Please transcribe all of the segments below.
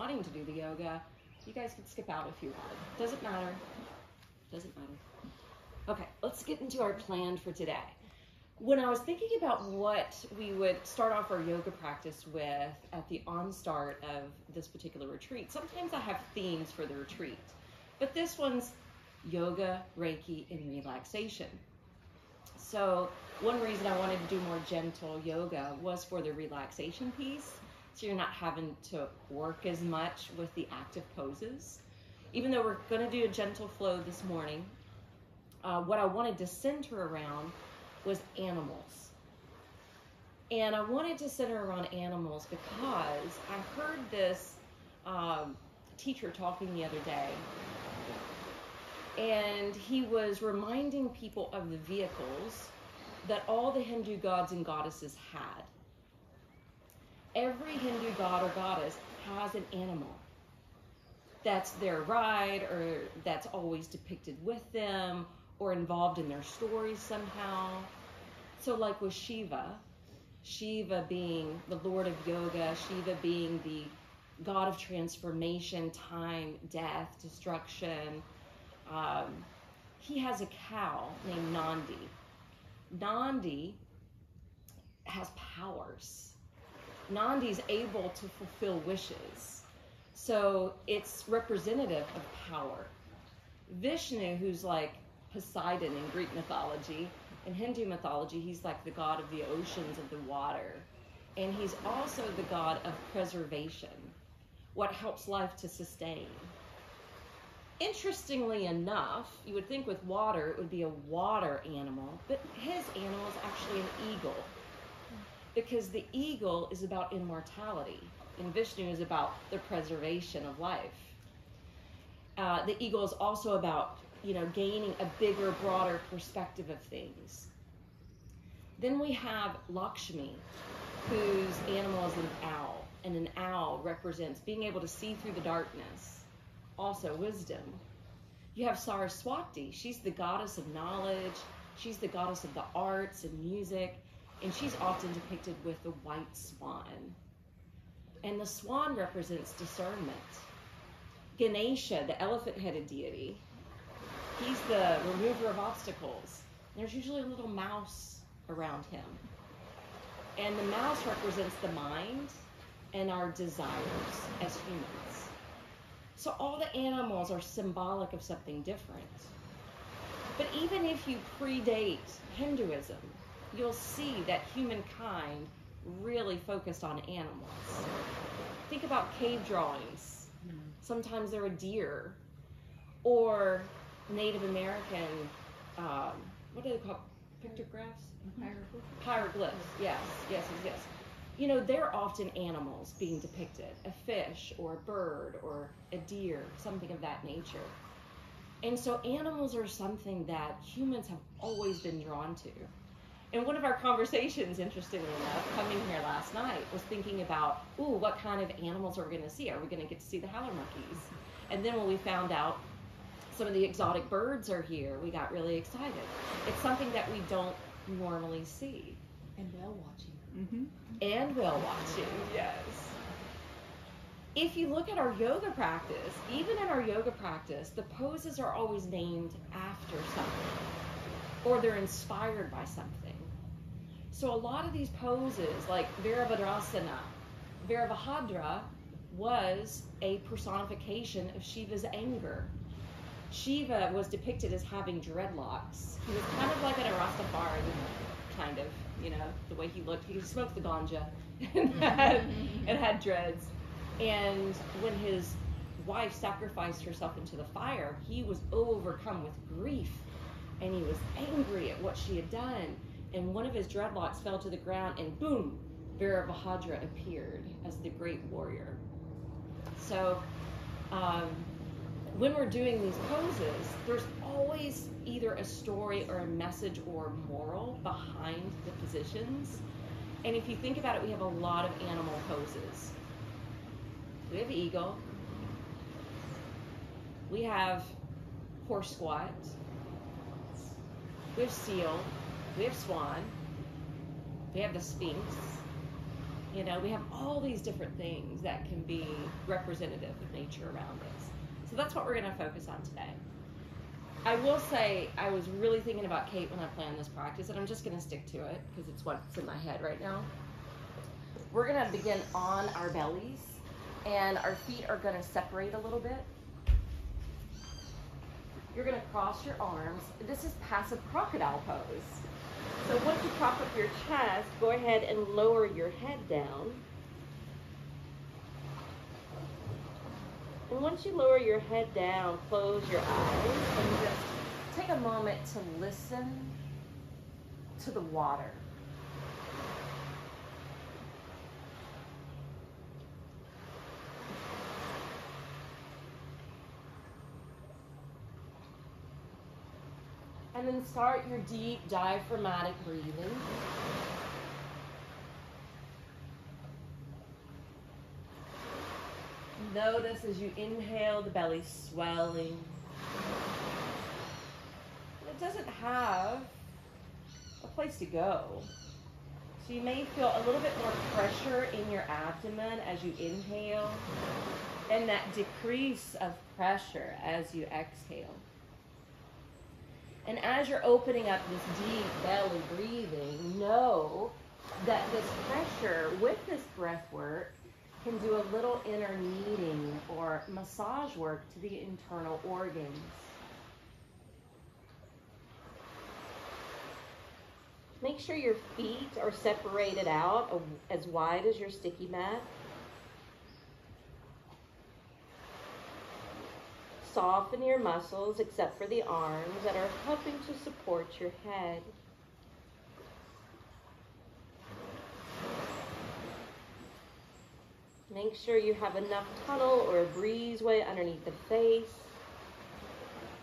wanting to do the yoga, you guys can skip out if you want. Doesn't matter. Doesn't matter. Okay, let's get into our plan for today. When I was thinking about what we would start off our yoga practice with at the onstart of this particular retreat, sometimes I have themes for the retreat, but this one's yoga, Reiki, and relaxation. So one reason I wanted to do more gentle yoga was for the relaxation piece, so you're not having to work as much with the active poses. Even though we're going to do a gentle flow this morning, what I wanted to center around was animals. And I wanted to center around animals because I heard this teacher talking the other day, and he was reminding people of the vehicles that all the Hindu gods and goddesses had. Every Hindu god or goddess has an animal that's their ride, or that's always depicted with them, or involved in their stories somehow. So like with Shiva being the Lord of Yoga, Shiva being the god of transformation, time, death, destruction. He has a cow named Nandi. Nandi has powers. Nandi's able to fulfill wishes. So it's representative of power. Vishnu, who's like Poseidon in Greek mythology, in Hindu mythology, he's like the god of the oceans, of the water. And he's also the god of preservation, what helps life to sustain. Interestingly enough, you would think with water, it would be a water animal, but his animal is actually an eagle, because the eagle is about immortality, and Vishnu is about the preservation of life. The eagle is also about, gaining a bigger, broader perspective of things. Then we have Lakshmi, whose animal is an owl, and an owl represents being able to see through the darkness, also wisdom. You have Saraswati, she's the goddess of knowledge, she's the goddess of the arts and music, and she's often depicted with the white swan. And the swan represents discernment. Ganesha, the elephant-headed deity, he's the remover of obstacles. There's usually a little mouse around him. And the mouse represents the mind and our desires as humans. So all the animals are symbolic of something different. But even if you predate Hinduism, you'll see that humankind really focused on animals. Think about cave drawings. Sometimes they're a deer, or Native American, what do they call pictographs? Hieroglyphs, yes. They're often animals being depicted, a fish or a bird or a deer, something of that nature. And so animals are something that humans have always been drawn to. And one of our conversations, interestingly enough, coming here last night, was thinking about, what kind of animals are we going to see? Are we going to get to see the howler monkeys? And then when we found out some of the exotic birds are here, we got really excited. It's something that we don't normally see. And whale watching. Mm-hmm. And whale watching, yes. If you look at our yoga practice, even in our yoga practice, the poses are always named after something, or they're inspired by something. So a lot of these poses, like Virabhadrasana, Virabhadra was a personification of Shiva's anger. Shiva was depicted as having dreadlocks. He was kind of like a Rastafari, kind of, the way he looked. He smoked the ganja and had dreads. And when his wife sacrificed herself into the fire, he was overcome with grief, and he was angry at what she had done. And one of his dreadlocks fell to the ground, and boom, Virabhadra appeared as the great warrior. So when we're doing these poses, there's always either a story or a message or moral behind the positions. And if you think about it, we have a lot of animal poses. We have eagle. We have horse squat. We have seal. We have swan. We have the sphinx. You know, we have all these different things that can be representative of nature around us. So that's what we're going to focus on today. I will say I was really thinking about Kate when I planned this practice, and I'm just going to stick to it because it's what's in my head right now. We're going to begin on our bellies, and our feet are going to separate a little bit. You're going to cross your arms. This is passive crocodile pose. So once you prop up your chest, go ahead and lower your head down. And once you lower your head down, close your eyes and just take a moment to listen to the water. And then start your deep diaphragmatic breathing. Notice as you inhale, the belly swelling. It doesn't have a place to go. So you may feel a little bit more pressure in your abdomen as you inhale, and that decrease of pressure as you exhale. And as you're opening up this deep belly breathing, know that this pressure with this breath work can do a little inner kneading or massage work to the internal organs. Make sure your feet are separated out as wide as your sticky mat. Soften your muscles except for the arms that are helping to support your head. Make sure you have enough tunnel or breezeway underneath the face,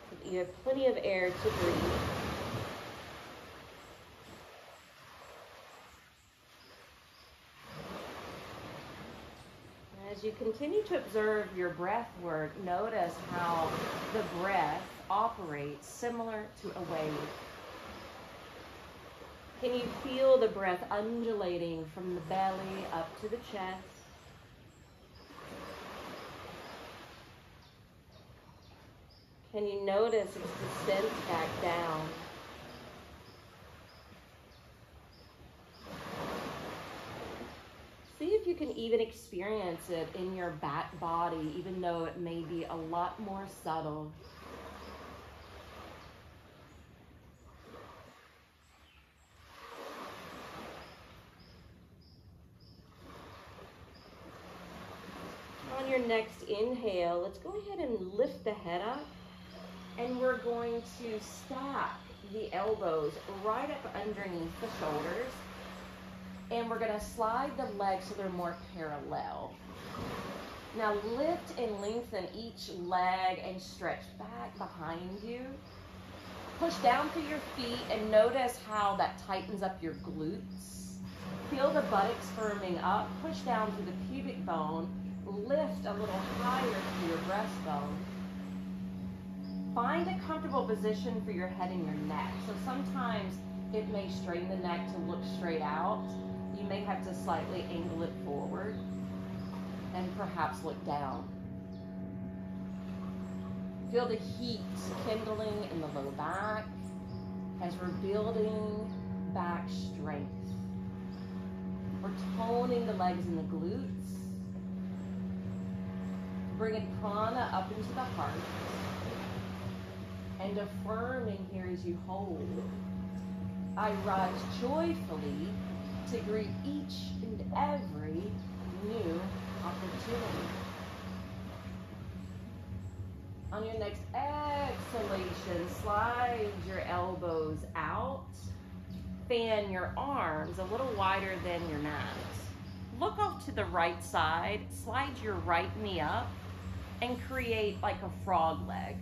so that you have plenty of air to breathe. As you continue to observe your breath work, notice how the breath operates similar to a wave. Can you feel the breath undulating from the belly up to the chest? Can you notice its descent back down? See if you can even experience it in your back body, even though it may be a lot more subtle. On your next inhale, let's go ahead and lift the head up. And we're going to stack the elbows right up underneath the shoulders. And we're going to slide the legs so they're more parallel. Now lift and lengthen each leg and stretch back behind you. Push down through your feet and notice how that tightens up your glutes. Feel the buttocks firming up. Push down through the pubic bone. Lift a little higher through your breastbone. Find a comfortable position for your head and your neck. So sometimes it may strain the neck to look straight out. You may have to slightly angle it forward and perhaps look down. Feel the heat kindling in the low back as we're building back strength. We're toning the legs and the glutes. Bringing prana up into the heart. And affirming here as you hold. I rise joyfully to greet each and every new opportunity. On your next exhalation, slide your elbows out. Fan your arms a little wider than your mat. Look off to the right side, slide your right knee up, and create like a frog leg.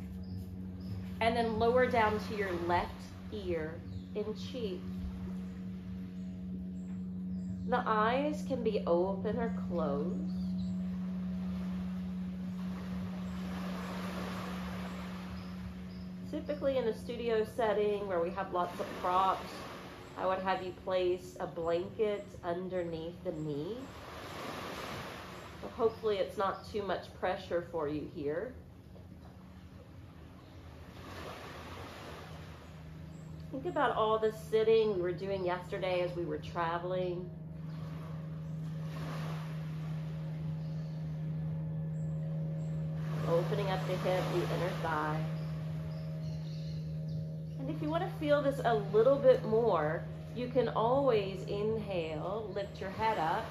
And then lower down to your left ear and cheek. The eyes can be open or closed. Typically in a studio setting where we have lots of props, I would have you place a blanket underneath the knee. So hopefully it's not too much pressure for you here. Think about all the sitting we were doing yesterday as we were traveling. Opening up the hip, the inner thigh. And if you want to feel this a little bit more, you can always inhale, lift your head up,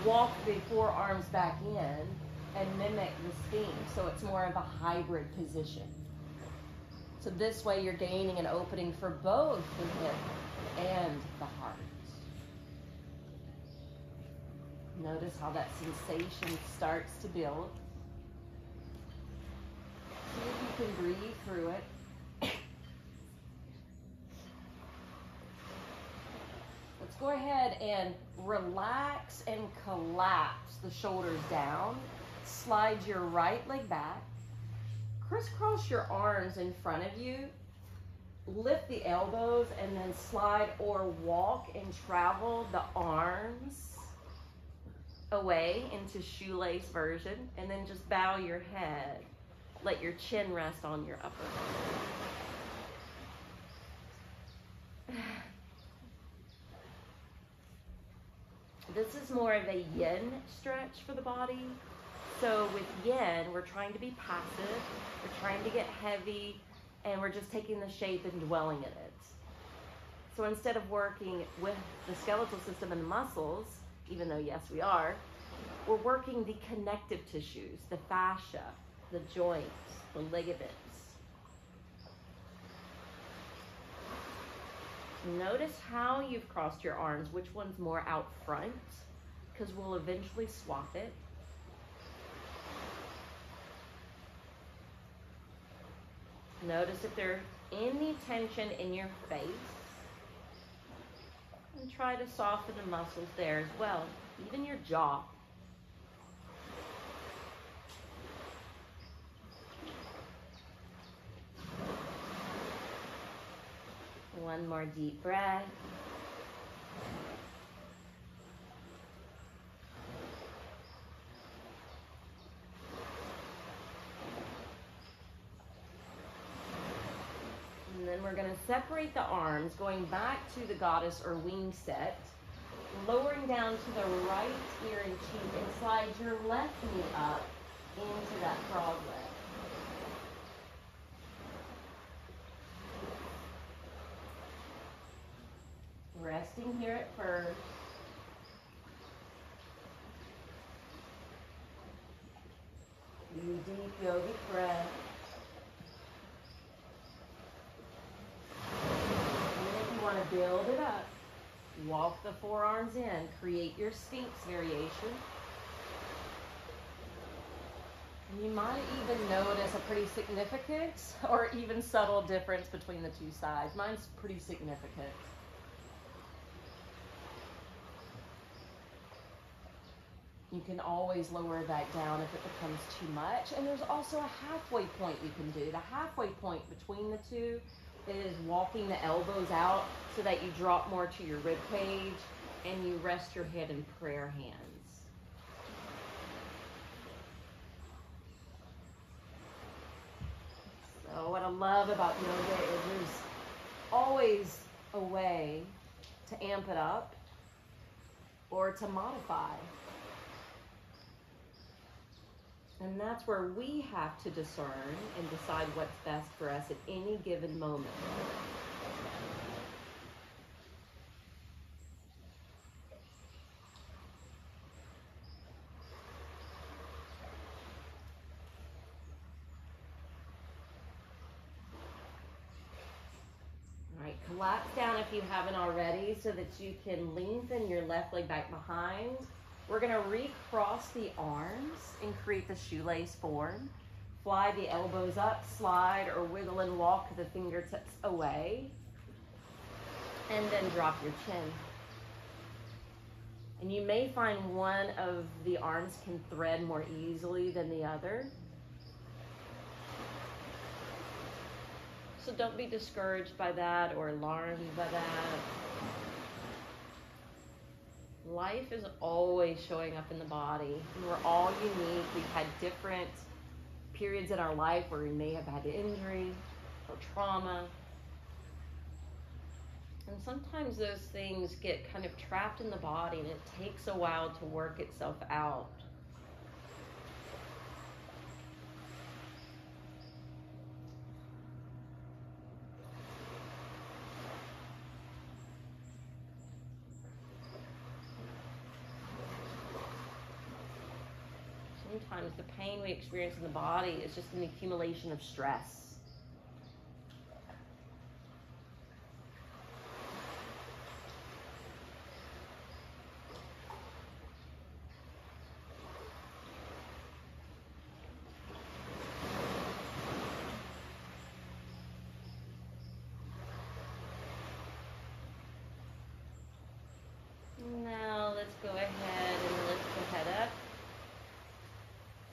walk the forearms back in, and mimic the steam. So it's more of a hybrid position. So this way you're gaining an opening for both the hip and the heart. Notice how that sensation starts to build. See if you can breathe through it. Let's go ahead and relax and collapse the shoulders down. Slide your right leg back. Crisscross your arms in front of you. Lift the elbows and then slide or walk and travel the arms away into shoelace version. And then just bow your head. Let your chin rest on your upper back. This is more of a yin stretch for the body. So with yin, we're trying to be passive, we're trying to get heavy, and we're just taking the shape and dwelling in it. So instead of working with the skeletal system and the muscles, even though yes we are, we're working the connective tissues, the fascia, the joints, the ligaments. Notice how you've crossed your arms, which one's more out front, because we'll eventually swap it. Notice if there's any tension in your face, and try to soften the muscles there as well, even your jaw. One more deep breath. And then we're going to separate the arms, going back to the goddess or wing set, lowering down to the right ear and cheek, and slide your left knee up into that frog leg. Resting here at first. Deep yogic breath. And then if you want to build it up, walk the forearms in, create your Sphinx variation. And you might even notice a pretty significant or even subtle difference between the two sides. Mine's pretty significant. You can always lower that down if it becomes too much. And there's also a halfway point you can do. The halfway point between the two is walking the elbows out so that you drop more to your rib cage and you rest your head in prayer hands. So what I love about yoga is there's always a way to amp it up or to modify. And that's where we have to discern and decide what's best for us at any given moment. All right, collapse down if you haven't already so that you can lengthen your left leg back behind. We're going to recross the arms and create the shoelace form. Fly the elbows up, slide or wiggle and walk the fingertips away. And then drop your chin. And you may find one of the arms can thread more easily than the other. So don't be discouraged by that or alarmed by that. Life is always showing up in the body. We're all unique. We've had different periods in our life where we may have had injury or trauma. And sometimes those things get kind of trapped in the body and it takes a while to work itself out. Sometimes the pain we experience in the body is just an accumulation of stress. Now let's go ahead and lift the head up.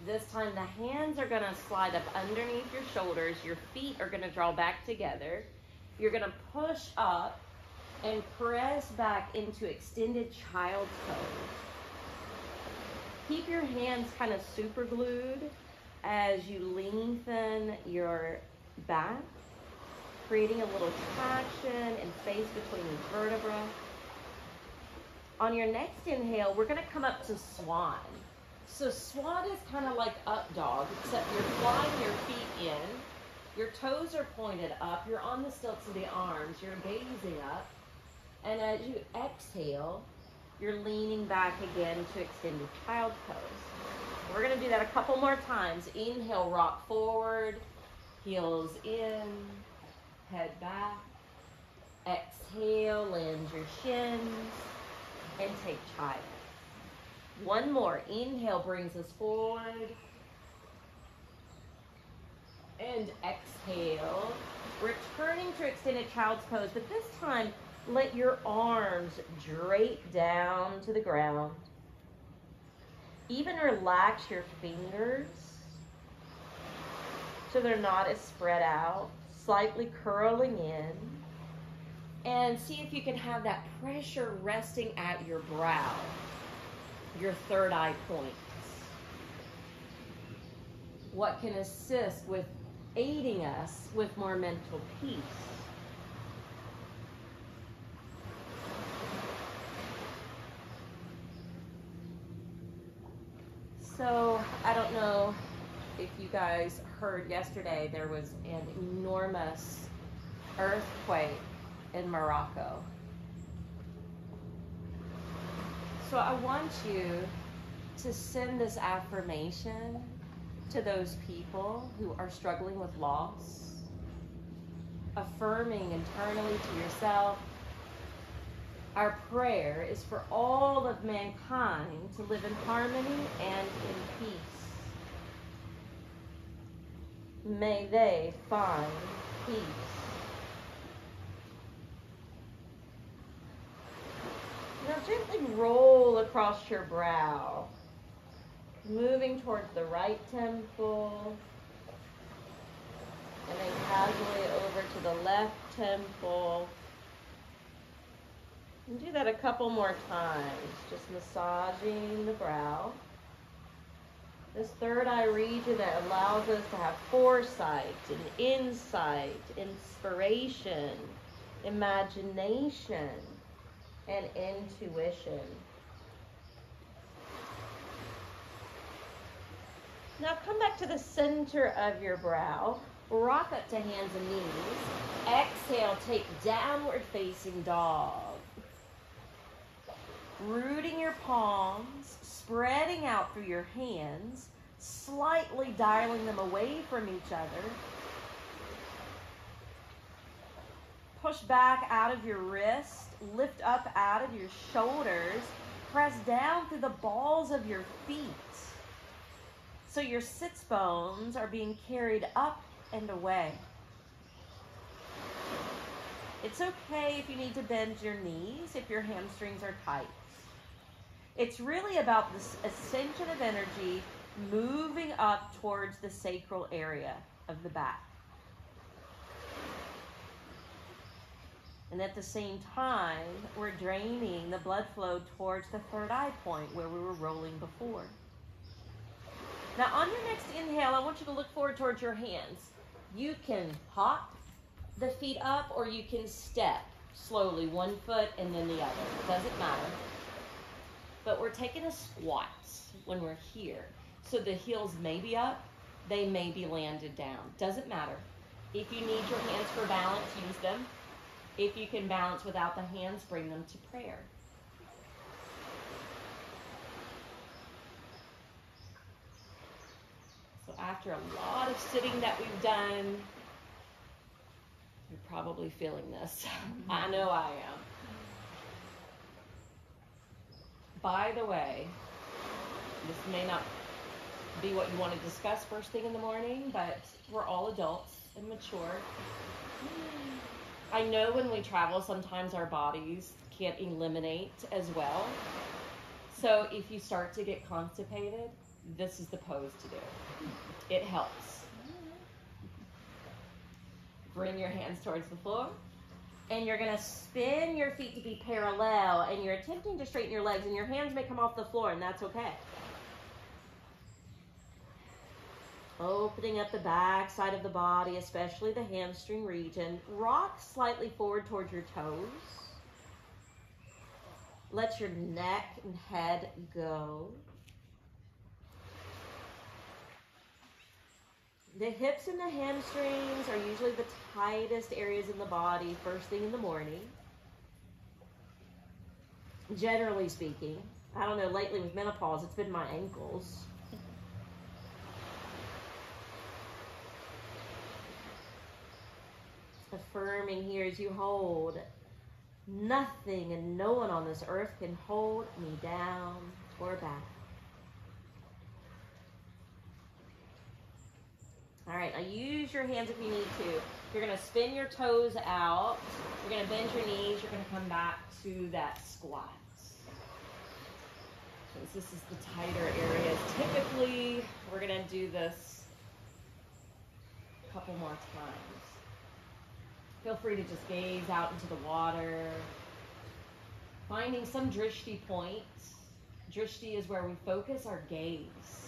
This time the hands are going to slide up underneath your shoulders. Your feet are going to draw back together. You're going to push up and press back into extended child's pose. Keep your hands kind of super glued as you lengthen your back, creating a little traction and space between each vertebra. On your next inhale, we're going to come up to swan. So swan is kind of like up dog, except you're flying your feet in, your toes are pointed up, you're on the stilts of the arms, you're gazing up, and as you exhale, you're leaning back again to extended child pose. We're going to do that a couple more times. Inhale, rock forward, heels in, head back. Exhale, land your shins, and take child. One more. Inhale brings us forward. And exhale. Returning to extended child's pose, but this time, let your arms drape down to the ground. Even relax your fingers so they're not as spread out, slightly curling in. And see if you can have that pressure resting at your brow, your third eye points. What can assist with aiding us with more mental peace? So, I don't know if you guys heard yesterday, there was an enormous earthquake in Morocco. So I want you to send this affirmation to those people who are struggling with loss, affirming internally to yourself. Our prayer is for all of mankind to live in harmony and in peace. May they find peace. Now gently roll across your brow, moving towards the right temple, and then casually over to the left temple. And do that a couple more times, just massaging the brow. This third eye region that allows us to have foresight and insight, inspiration, imagination, and intuition. Now come back to the center of your brow. Rock up to hands and knees. Exhale, take downward facing dog. Rooting your palms, spreading out through your hands, slightly dialing them away from each other. Push back out of your wrist, lift up out of your shoulders, press down through the balls of your feet. So your sits bones are being carried up and away. It's okay if you need to bend your knees if your hamstrings are tight. It's really about this ascension of energy moving up towards the sacral area of the back. And at the same time, we're draining the blood flow towards the third eye point where we were rolling before. Now on your next inhale, I want you to look forward towards your hands. You can hop the feet up or you can step slowly, one foot and then the other. It doesn't matter. But we're taking a squat when we're here. So the heels may be up, they may be landed down. Doesn't matter. If you need your hands for balance, use them. If you can balance without the hands, bring them to prayer. So after a lot of sitting that we've done, you're probably feeling this. I know I am. By the way, this may not be what you want to discuss first thing in the morning, but we're all adults and mature. I know when we travel, sometimes our bodies can't eliminate as well. So if you start to get constipated, this is the pose to do. It helps. Bring your hands towards the floor. And you're going to spin your feet to be parallel. And you're attempting to straighten your legs. And your hands may come off the floor, and that's okay. Opening up the back side of the body, especially the hamstring region. Rock slightly forward towards your toes. Let your neck and head go. The hips and the hamstrings are usually the tightest areas in the body first thing in the morning. Generally speaking. I don't know, lately with menopause, it's been my ankles. Affirming here as you hold. Nothing and no one on this earth can hold me down or back. All right, now use your hands if you need to. You're going to spin your toes out. You're going to bend your knees. You're going to come back to that squat. Since this is the tighter areas, typically we're going to do this a couple more times. Feel free to just gaze out into the water. Finding some drishti points. Drishti is where we focus our gaze.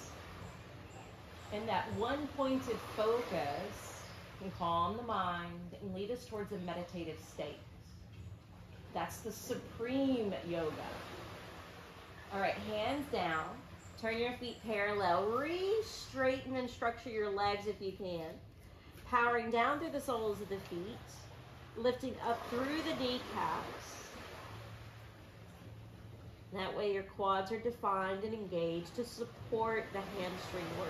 And that one pointed focus can calm the mind and lead us towards a meditative state. That's the supreme yoga. All right, hands down. Turn your feet parallel. Re-straighten and structure your legs if you can. Powering down through the soles of the feet. Lifting up through the kneecaps. That way your quads are defined and engaged to support the hamstring work.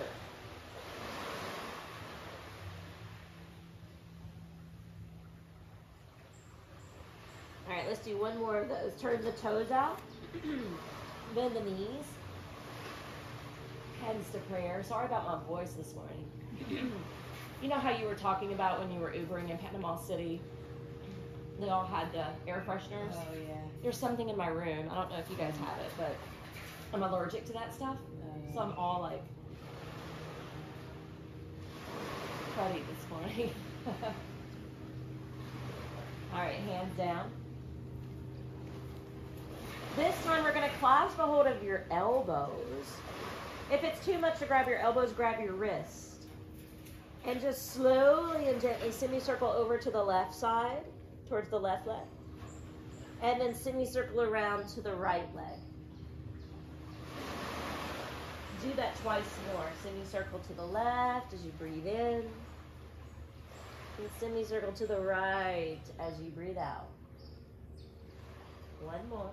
All right, let's do one more of those. Turn the toes out. Bend the knees. Hands to prayer. Sorry about my voice this morning. You know how you were talking about when you were Ubering in Panama City? They all had the air fresheners. Oh, yeah. There's something in my room. I don't know if you guys have it, but I'm allergic to that stuff. Oh, yeah. So I'm all like cruddy this morning. All right, hands down. This time we're going to clasp a hold of your elbows. If it's too much to grab your elbows, grab your wrist. And just slowly and gently semicircle over to the left side, towards the left leg. And then semicircle around to the right leg. Do that twice more. Semicircle to the left as you breathe in. And semicircle to the right as you breathe out. One more.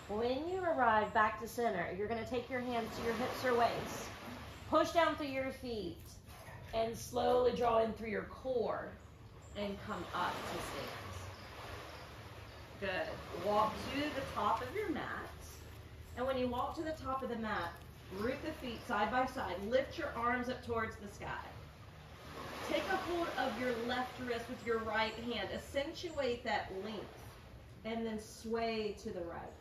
When you arrive back to center, you're going to take your hands to your hips or waist. Push down through your feet and slowly draw in through your core and come up to stand. Good. Walk to the top of your mat. And when you walk to the top of the mat, root the feet side by side. Lift your arms up towards the sky. Take a hold of your left wrist with your right hand. Accentuate that length. And then sway to the right.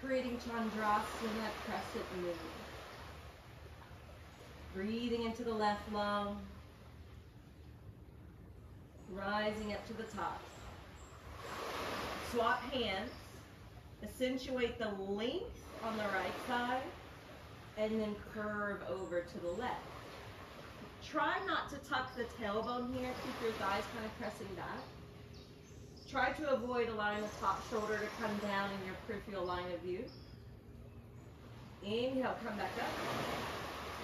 creating Chandrasana, crescent moon. Breathing into the left lung, rising up to the top. Swap hands, accentuate the length on the right side, and then curve over to the left. Try not to tuck the tailbone here, keep your thighs kind of pressing back. Try to avoid allowing the top shoulder to come down in your peripheral line of view. Inhale, come back up.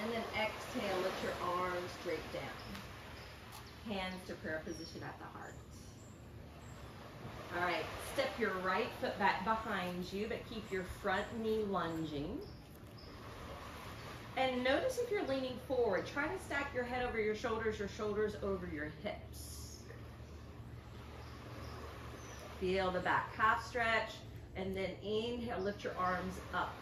And then exhale, lift your arms straight down. Hands to prayer position at the heart. All right, step your right foot back behind you, but keep your front knee lunging. And notice if you're leaning forward, try to stack your head over your shoulders over your hips. Feel the back calf stretch, and then inhale, lift your arms up.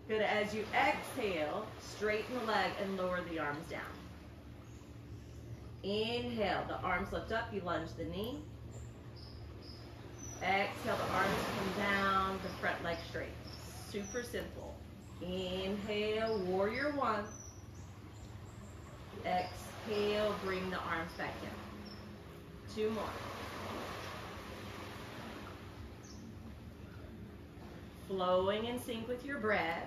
Good, as you exhale, straighten the leg and lower the arms down. Inhale, the arms lift up, you lunge the knee. Exhale, the arms come down, the front leg straight. Super simple. Inhale, warrior one. Exhale, bring the arms back down. 2 more. Flowing in sync with your breath.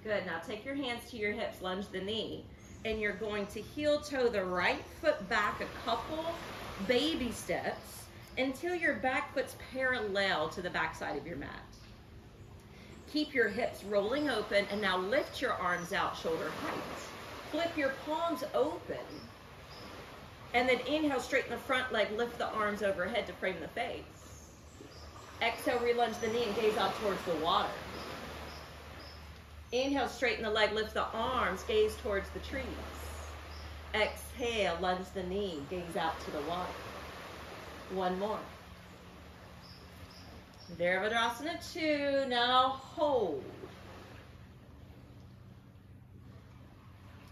Good, now take your hands to your hips, lunge the knee, and you're going to heel toe the right foot back a couple baby steps until your back foot's parallel to the back side of your mat. Keep your hips rolling open, and now lift your arms out shoulder height. Flip your palms open, and then inhale, straighten the front leg, lift the arms overhead to frame the face. Exhale, relunge the knee and gaze out towards the water. Inhale, straighten the leg, lift the arms, gaze towards the trees. Exhale, lunge the knee, gaze out to the water. 1 more. Virabhadrasana 2, now hold.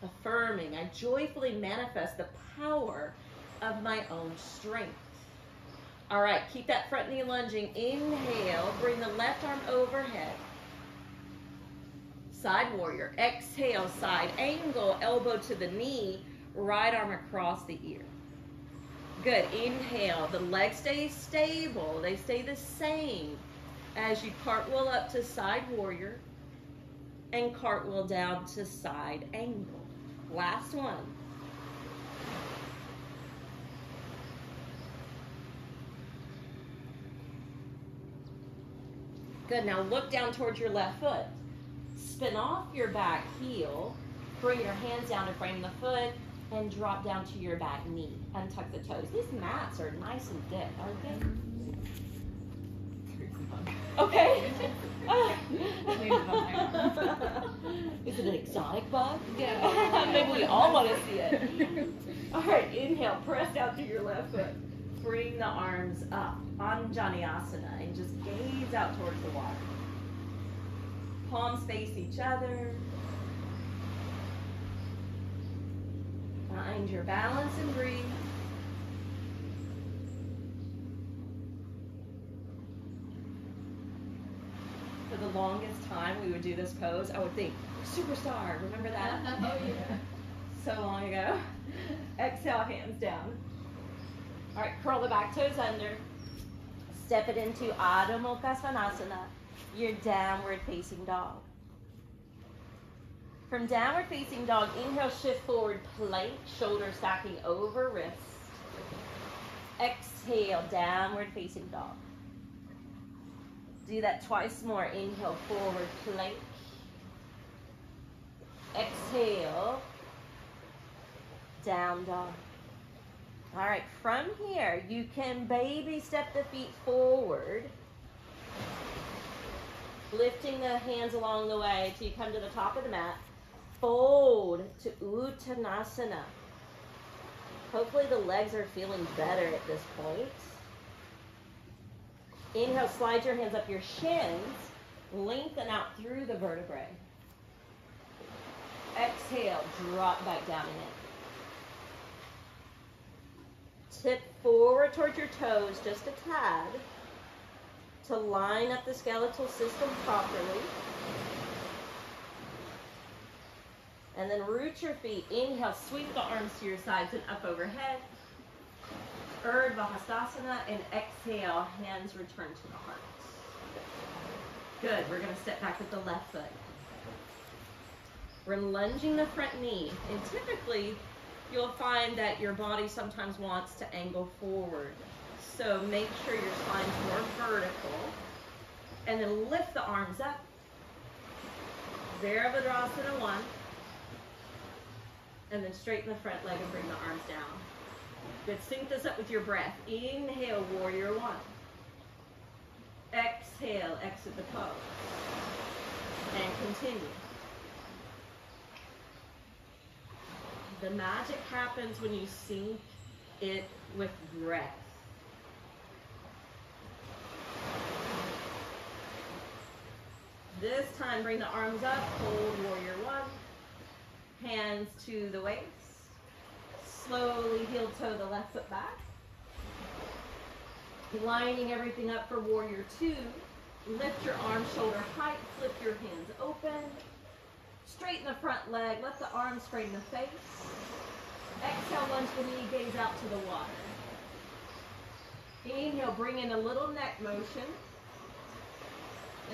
Affirming, I joyfully manifest the power of my own strength. All right, keep that front knee lunging. Inhale, bring the left arm overhead. Side warrior. Exhale, side angle, elbow to the knee, right arm across the ear. Good. Inhale, the legs stay stable. They stay the same as you cartwheel up to side warrior and cartwheel down to side angle. Last one. Good. Now look down towards your left foot. Spin off your back heel, bring your hands down to frame the foot, and drop down to your back knee. Untuck the toes. These mats are nice and thick, aren't they? Okay. Is it an exotic bug? Yeah. Maybe we all want to see it. All right, inhale, press down through your left foot. Bring the arms up, Anjaneyasana, and just gaze out towards the water. Palms face each other. Find your balance and breathe. For the longest time we would do this pose, I would think, superstar, remember that? Oh yeah. So long ago. Exhale, hands down. All right, curl the back toes under. Step it into Adho Mukha Svanasana, your downward facing dog. From downward facing dog, inhale, shift forward, plank, shoulders stacking over wrist. Exhale, downward facing dog. Do that twice more. Inhale, forward, plank. Exhale, down dog. All right, from here, you can baby step the feet forward, lifting the hands along the way till you come to the top of the mat. Fold to Uttanasana. Hopefully the legs are feeling better at this point. Inhale, slide your hands up your shins, lengthen out through the vertebrae. Exhale, drop back down Tip forward towards your toes just a tad to line up the skeletal system properly. And then root your feet. Inhale, sweep the arms to your sides and up overhead. Urdhva Hastasana, and exhale, hands return to the heart. Good, we're gonna step back with the left foot. We're lunging the front knee, and typically you'll find that your body sometimes wants to angle forward. So make sure your spine's more vertical, and then lift the arms up. Virabhadrasana 1, and then straighten the front leg and bring the arms down. Good, sync this up with your breath. Inhale, warrior 1. Exhale, exit the pose. And continue. The magic happens when you sync it with breath. This time, bring the arms up, hold warrior 1. Hands to the waist. Slowly heel toe the left foot back. Lining everything up for warrior 2. Lift your arms shoulder height, flip your hands open. Straighten the front leg, let the arms straighten the face. Exhale, lunge the knee, gaze out to the water. Inhale, bring in a little neck motion.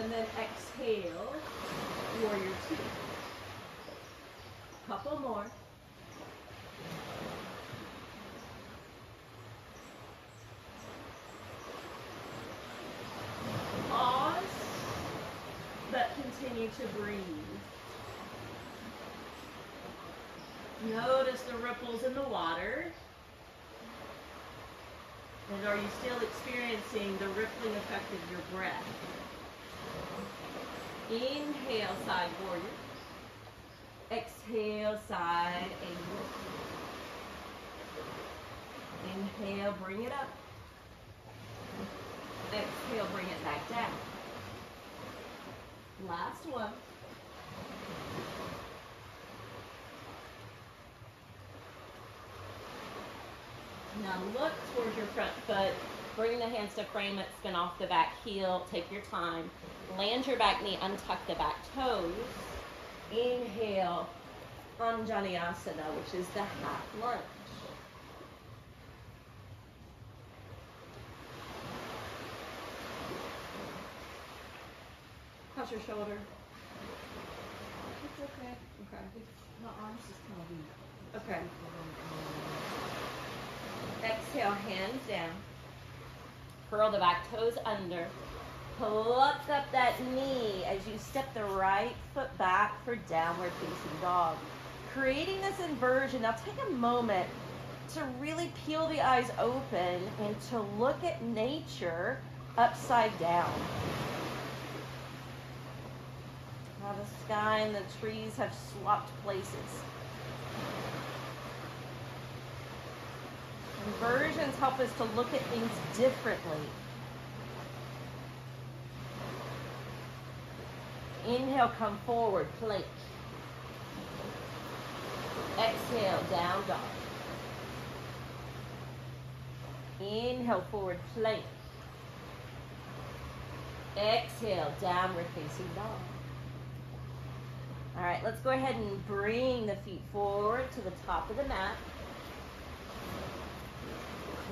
And then exhale, warrior 2. Couple more. Pause, but continue to breathe. Notice the ripples in the water. And are you still experiencing the rippling effect of your breath? Inhale, side warrior. Exhale, side angle. Inhale, bring it up. Exhale, bring it back down. Last one. Now look towards your front foot. Bring the hands to frame it, spin off the back heel. Take your time. Land your back knee, untuck the back toes. Inhale, Anjaneyasana, which is the half lunge. How's your shoulder? It's okay. Okay. My arms just kind of weak. Okay. Exhale, hands down. Curl the back toes under. Pluck up that knee as you step the right foot back for downward facing dog. Creating this inversion. Now take a moment to really peel the eyes open and to look at nature upside down. Now the sky and the trees have swapped places. Inversions help us to look at things differently. Inhale, come forward, plank. Exhale, down dog. Inhale, forward, plank. Exhale, downward facing dog. All right, let's go ahead and bring the feet forward to the top of the mat.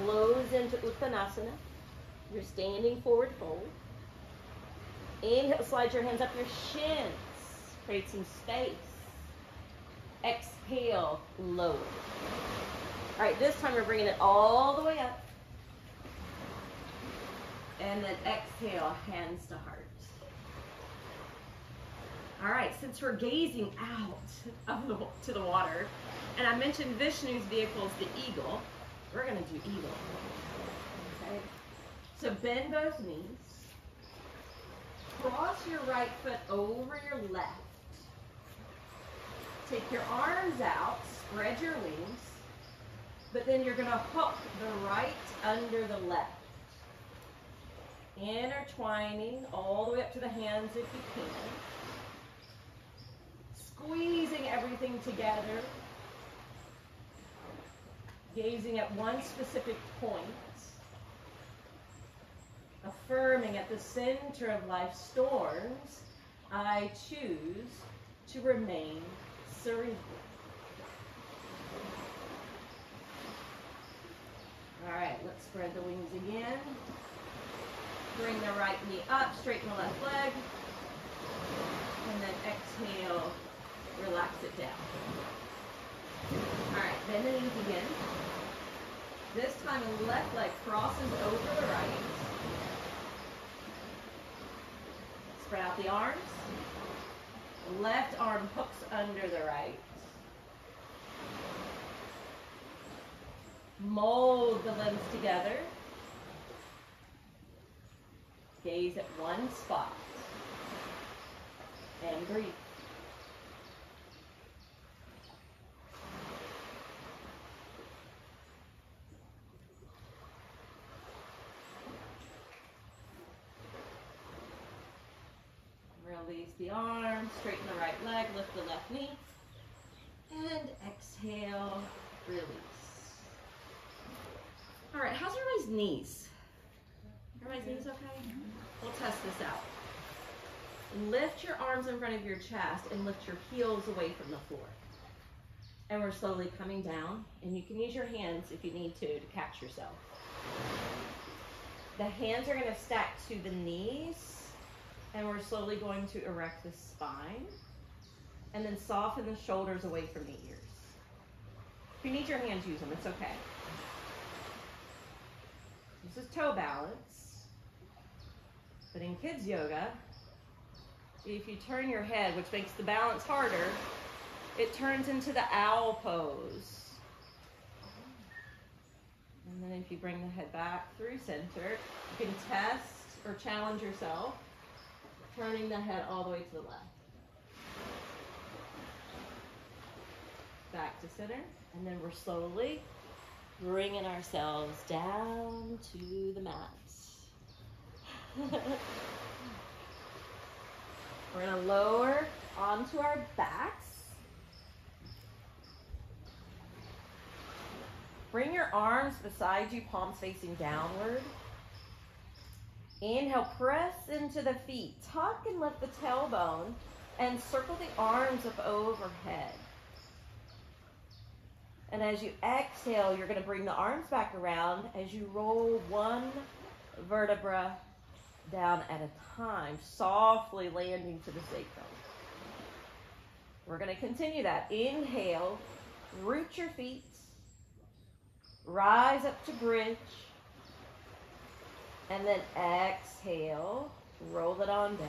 Close into Uttanasana. You're standing forward fold. Inhale, slide your hands up your shins. Create some space. Exhale, lower. All right, this time we're bringing it all the way up. And then exhale, hands to heart. All right, since we're gazing out to the water, and I mentioned Vishnu's vehicle is the eagle, we're going to do eagle. Okay? So bend both knees. Cross your right foot over your left. Take your arms out, spread your wings, but then you're going to hook the right under the left. Intertwining all the way up to the hands if you can. Squeezing everything together. gazing at one specific point, affirming at the center of life's storms, I choose to remain serene. All right, let's spread the wings again. Bring the right knee up, straighten the left leg, and then exhale, relax it down. All right, bend the knees again. This time the left leg crosses over the right. Spread out the arms. Left arm hooks under the right. Mold the limbs together. Gaze at one spot. And breathe. Release the arms, straighten the right leg, lift the left knee, and exhale, release. All right, how's everybody's knees? Everybody's knees okay? We'll test this out. Lift your arms in front of your chest and lift your heels away from the floor. And we're slowly coming down, and you can use your hands if you need to catch yourself. The hands are going to stack to the knees. And we're slowly going to erect the spine and then soften the shoulders away from the ears. If you need your hands, use them. It's okay. This is toe balance. But in kids yoga, if you turn your head, which makes the balance harder, it turns into the owl pose. And then if you bring the head back through center, you can test or challenge yourself. Turning the head all the way to the left. Back to center. And then we're slowly bringing ourselves down to the mats. We're going to lower onto our backs. Bring your arms beside you, palms facing downward. Inhale, press into the feet. Tuck and lift the tailbone and circle the arms up overhead. And as you exhale, you're going to bring the arms back around as you roll one vertebra down at a time, softly landing to the sacrum. We're going to continue that. Inhale, root your feet, rise up to bridge. And then exhale, roll it on down.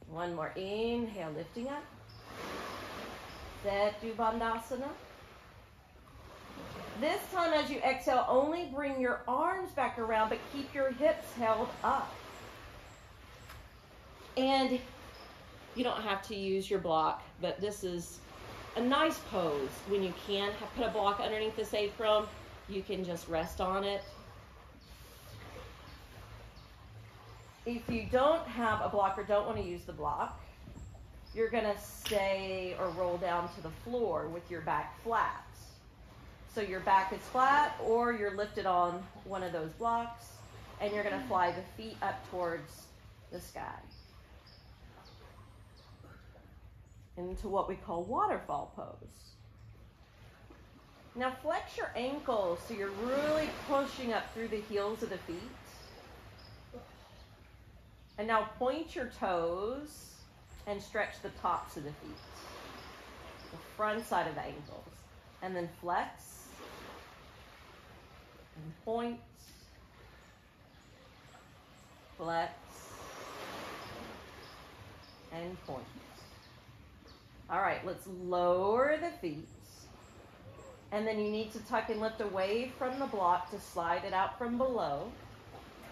One more inhale, lifting up. Setu Bandhasana. This time as you exhale, only bring your arms back around, but keep your hips held up. And you don't have to use your block, but this is a nice pose when you can put a block underneath the sacrum. You can just rest on it. If you don't have a block or don't want to use the block, you're going to stay or roll down to the floor with your back flat. So your back is flat or you're lifted on one of those blocks and you're going to fly the feet up towards the sky into what we call waterfall pose. Now flex your ankles so you're really pushing up through the heels of the feet. And now point your toes and stretch the tops of the feet. The front side of the ankles. And then flex. And point. Flex. And point. All right, let's lower the feet. And then you need to tuck and lift away from the block to slide it out from below.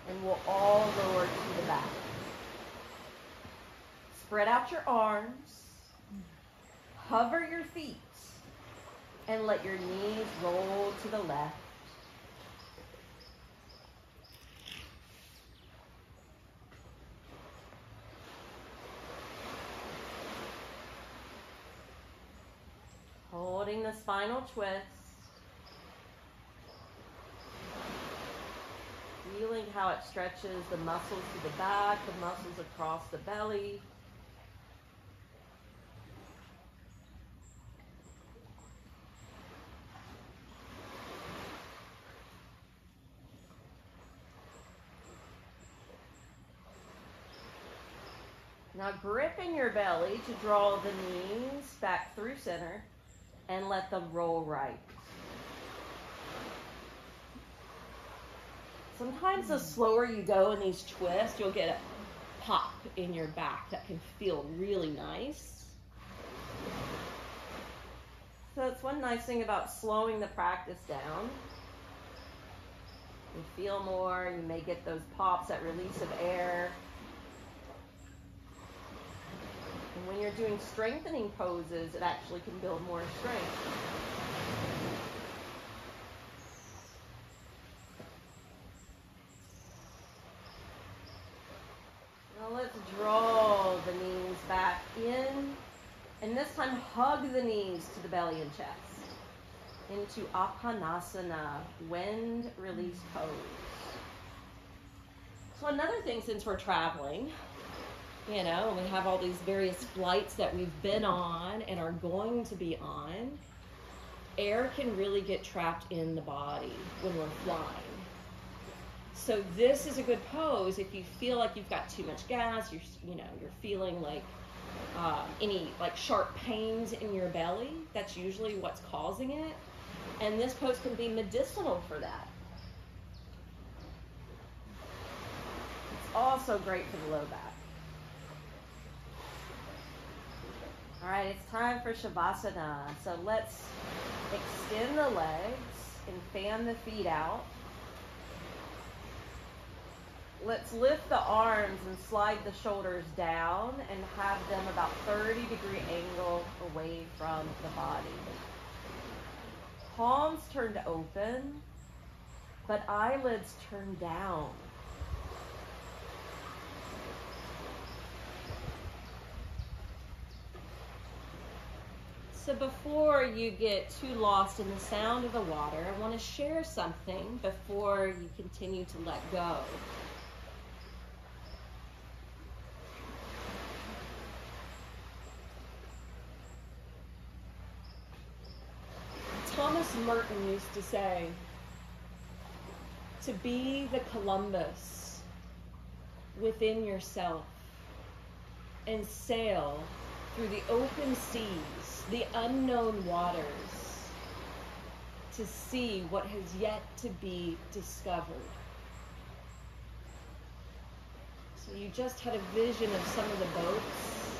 And we'll all lower to the back. Spread out your arms. Hover your feet. And let your knees roll to the left. Feeling the spinal twist. Feeling how it stretches the muscles to the back, the muscles across the belly. Now grip in your belly to draw the knees back through center and let them roll right. Sometimes the slower you go in these twists, you'll get a pop in your back that can feel really nice. So that's one nice thing about slowing the practice down. You feel more, you may get those pops, that release of air. And when you're doing strengthening poses, it actually can build more strength. Now let's draw the knees back in, and this time hug the knees to the belly and chest into Apanasana, wind release pose. So another thing, since we're traveling, you know, and we have all these various flights that we've been on and are going to be on, air can really get trapped in the body when we're flying. So this is a good pose if you feel like you've got too much gas, you're feeling like any like sharp pains in your belly. That's usually what's causing it. And this pose can be medicinal for that. It's also great for the low back. All right, it's time for Shavasana. So let's extend the legs and fan the feet out. Let's lift the arms and slide the shoulders down and have them about 30-degree angle away from the body. Palms turned open, but eyelids turned down. So before you get too lost in the sound of the water, I want to share something before you continue to let go. Thomas Merton used to say, to be the Columbus within yourself and sail through the open seas, the unknown waters, to see what has yet to be discovered. So you just had a vision of some of the boats,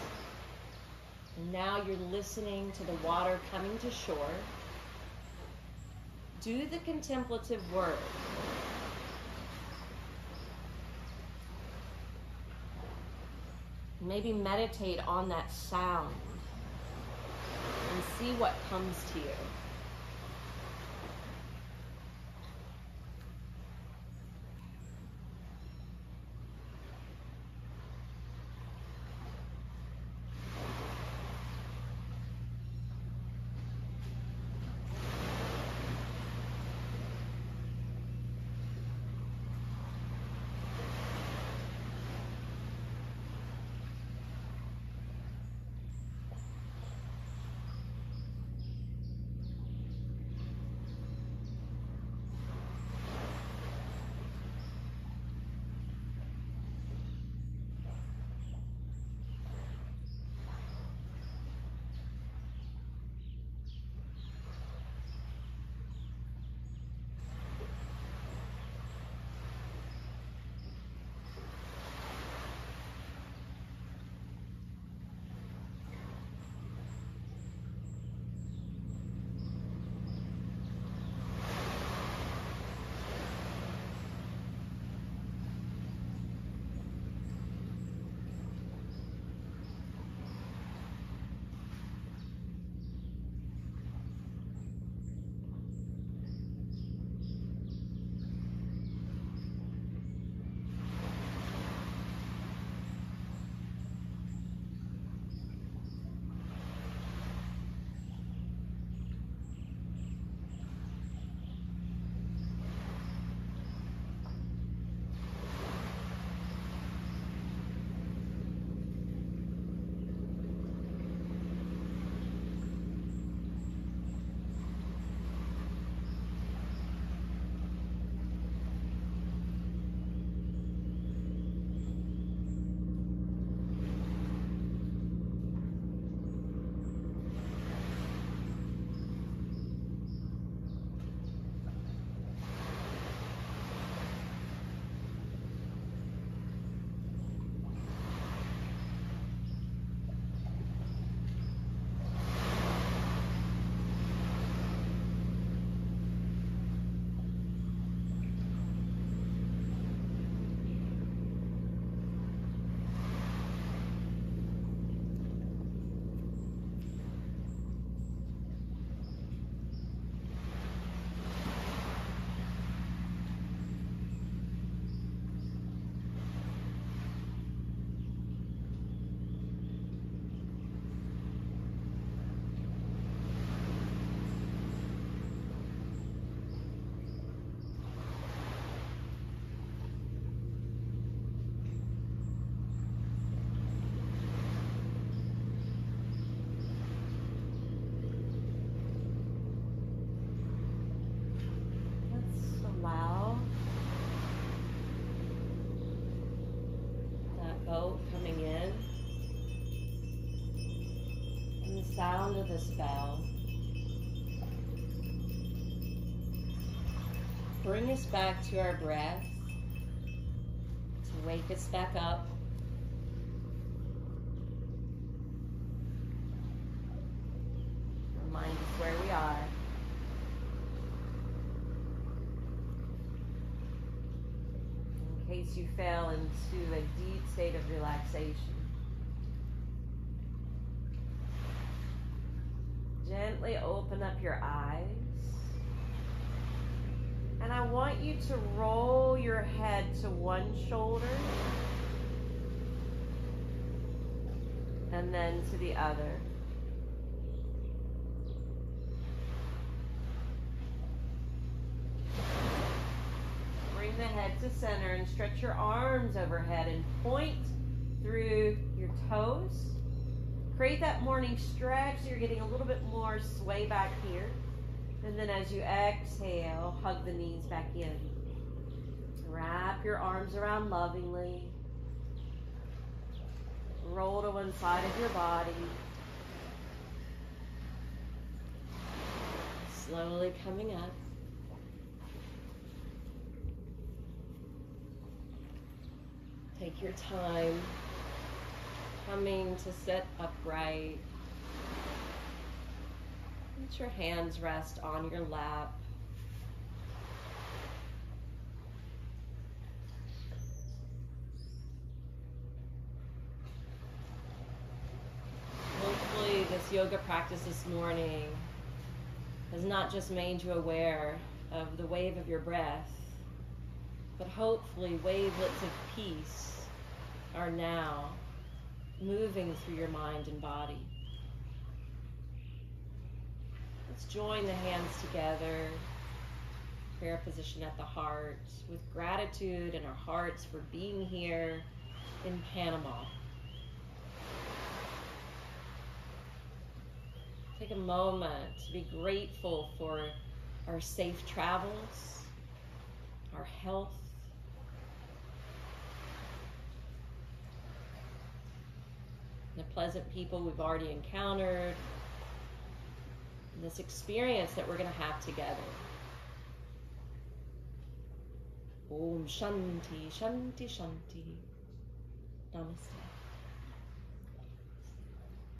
and now you're listening to the water coming to shore. Do the contemplative work. Maybe meditate on that sound and see what comes to you. sound of this bell. Bring us back to our breath, to wake us back up. Remind us where we are. In case you fell into a deep state of relaxation. Gently open up your eyes. And I want you to roll your head to one shoulder and then to the other. Bring the head to center and stretch your arms overhead and point through your toes. Create that morning stretch so you're getting a little bit more sway back here. And then as you exhale, hug the knees back in. Wrap your arms around lovingly. Roll to one side of your body. Slowly coming up. Take your time. Coming to sit upright. Let your hands rest on your lap. Hopefully this yoga practice this morning has not just made you aware of the wave of your breath, but hopefully wavelets of peace are now moving through your mind and body. Let's join the hands together, prayer position at the heart, with gratitude in our hearts for being here in Panama. Take a moment to be grateful for our safe travels, our health, the pleasant people we've already encountered, and this experience that we're going to have together. Om Shanti, Shanti, Shanti. Namaste.